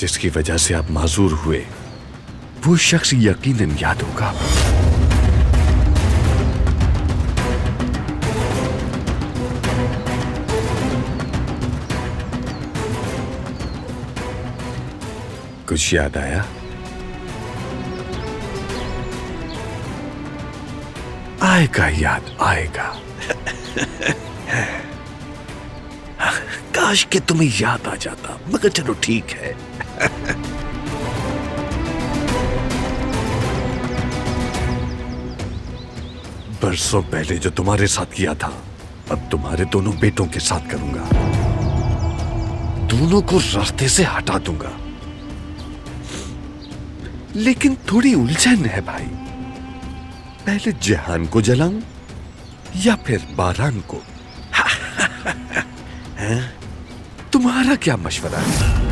जिसकी वजह से आप माजूर हुए, वो शख्स यकीनन याद होगा। कुछ याद आया? आएगा, याद आएगा। काश कि तुम्हें याद आ जाता, मगर चलो ठीक है। बरसों पहले जो तुम्हारे साथ किया था, अब तुम्हारे दोनों बेटों के साथ करूंगा। दोनों को रास्ते से हटा दूंगा। लेकिन थोड़ी उलझन है भाई, पहले जहान को जलाऊं या फिर बारान को? तुम्हारा क्या मशवरा है?